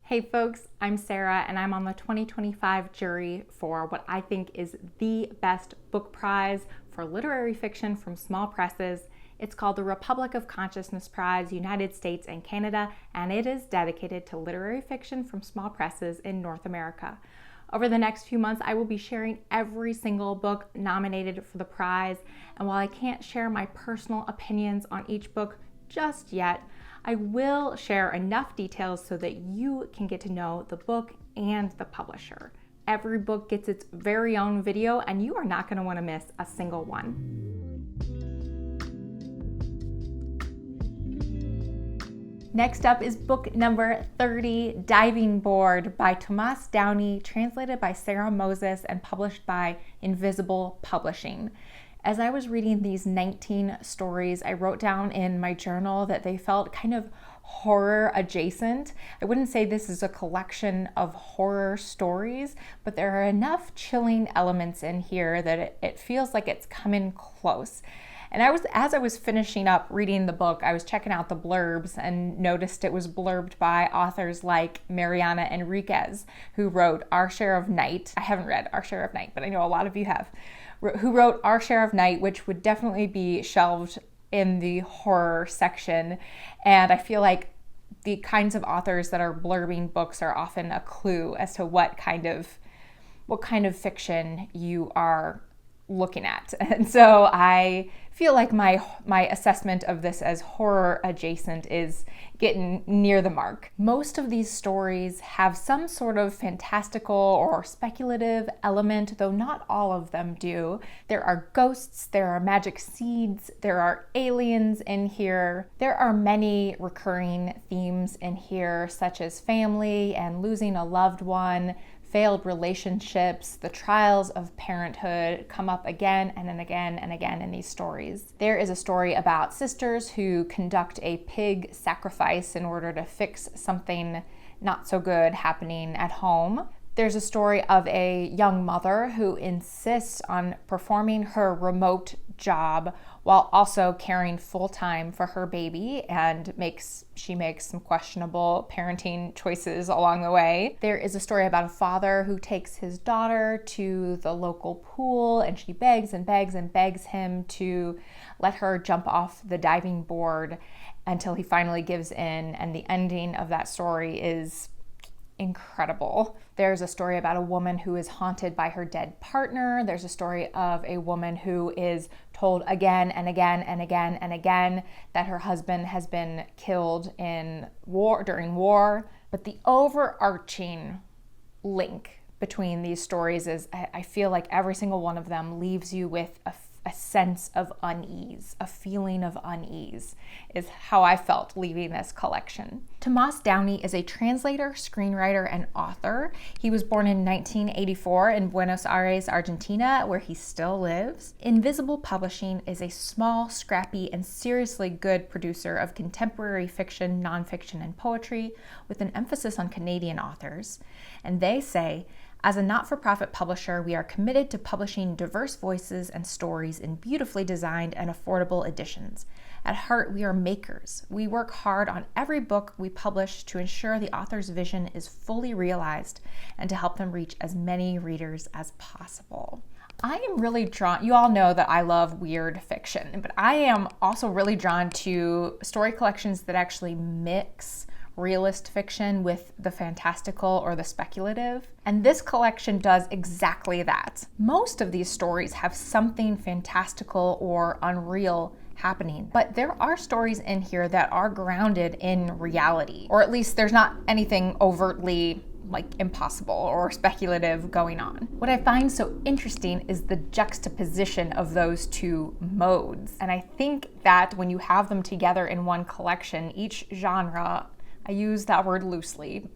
Hey folks, I'm Sarah and I'm on the 2025 jury for what I think is the best book prize for literary fiction from small presses. It's called the Republic of Consciousness Prize, United States and Canada, and it is dedicated to literary fiction from small presses in North America. Over the next few months, I will be sharing every single book nominated for the prize, and while I can't share my personal opinions on each book just yet, I will share enough details so that you can get to know the book and the publisher. Every book gets its very own video, and you are not going to want to miss a single one. Next up is book number 30, Diving Board by Tomás Downey, translated by Sarah Moses and published by Invisible Publishing. As I was reading these 19 stories, I wrote down in my journal that they felt kind of horror adjacent. I wouldn't say this is a collection of horror stories, but there are enough chilling elements in here that it feels like it's coming close. And as I was finishing up reading the book, I was checking out the blurbs and noticed it was blurbed by authors like Mariana Enriquez, who wrote Our Share of Night. I haven't read Our Share of Night, but I know a lot of you have. Who wrote Our Share of Night, which would definitely be shelved in the horror section. And I feel like the kinds of authors that are blurbing books are often a clue as to what kind of fiction you are looking at. And so I feel like my assessment of this as horror adjacent is getting near the mark. Most of these stories have some sort of fantastical or speculative element, though not all of them do. There are ghosts, there are magic seeds, there are aliens in here. There are many recurring themes in here, such as family and losing a loved one, failed relationships. The trials of parenthood come up again and again and again in these stories. There is a story about sisters who conduct a pig sacrifice in order to fix something not so good happening at home. There's a story of a young mother who insists on performing her remote job while also caring full-time for her baby, and she makes some questionable parenting choices along the way. There is a story about a father who takes his daughter to the local pool, and she begs and begs and begs him to let her jump off the diving board until he finally gives in, and the ending of that story is incredible. There's a story about a woman who is haunted by her dead partner. There's a story of a woman who is told again and again and again and again that her husband has been killed during war. But the overarching link between these stories is I feel like every single one of them leaves you with a sense of unease, a feeling of unease is how I felt leaving this collection. Tomás Downey is a translator, screenwriter, and author. He was born in 1984 in Buenos Aires, Argentina, where he still lives. Invisible Publishing is a small, scrappy, and seriously good producer of contemporary fiction, nonfiction, and poetry with an emphasis on Canadian authors. And they say, as a not-for-profit publisher, we are committed to publishing diverse voices and stories in beautifully designed and affordable editions. At heart, we are makers. We work hard on every book we publish to ensure the author's vision is fully realized and to help them reach as many readers as possible. I am really drawn, you all know that I love weird fiction, but I am also really drawn to story collections that actually mix realist fiction with the fantastical or the speculative. And this collection does exactly that. Most of these stories have something fantastical or unreal happening, but there are stories in here that are grounded in reality, or at least there's not anything overtly impossible or speculative going on. What I find so interesting is the juxtaposition of those two modes. And I think that when you have them together in one collection, each genre, I use that word loosely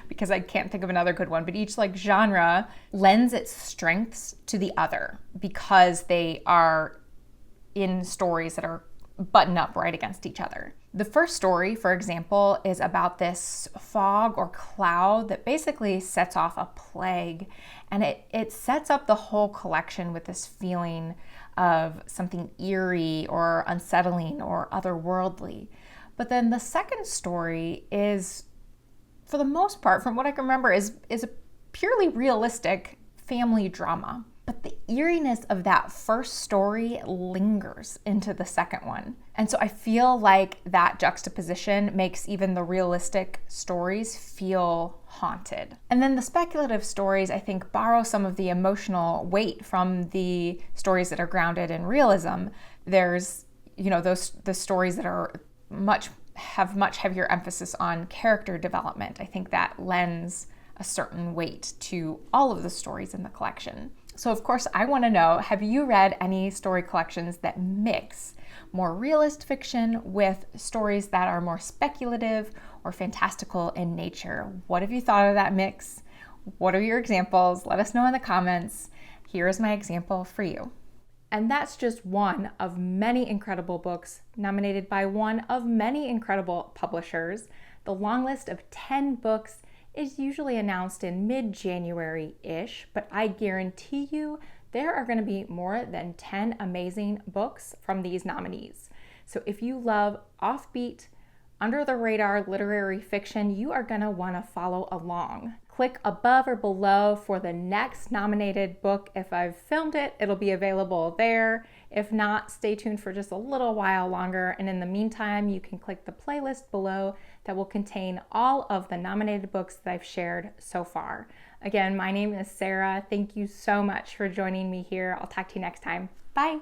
because I can't think of another good one, but each genre lends its strengths to the other because they are in stories that are buttoned up right against each other. The first story, for example, is about this fog or cloud that basically sets off a plague, and it sets up the whole collection with this feeling of something eerie or unsettling or otherworldly. But then the second story is for the most part, from what I can remember, is a purely realistic family drama. But the eeriness of that first story lingers into the second one. And so I feel like that juxtaposition makes even the realistic stories feel haunted. And then the speculative stories, I think, borrow some of the emotional weight from the stories that are grounded in realism. There's, the stories that are have much heavier emphasis on character development. I think that lends a certain weight to all of the stories in the collection. So of course, I want to know, have you read any story collections that mix more realist fiction with stories that are more speculative or fantastical in nature? What have you thought of that mix? What are your examples? Let us know in the comments. Here is my example for you. And that's just one of many incredible books nominated by one of many incredible publishers. The long list of 10 books is usually announced in mid-January-ish, but I guarantee you there are going to be more than 10 amazing books from these nominees. So if you love offbeat, under-the-radar literary fiction, you are going to want to follow along. Click above or below for the next nominated book. If I've filmed it, it'll be available there. If not, stay tuned for just a little while longer. And in the meantime, you can click the playlist below that will contain all of the nominated books that I've shared so far. Again, my name is Sarah. Thank you so much for joining me here. I'll talk to you next time. Bye.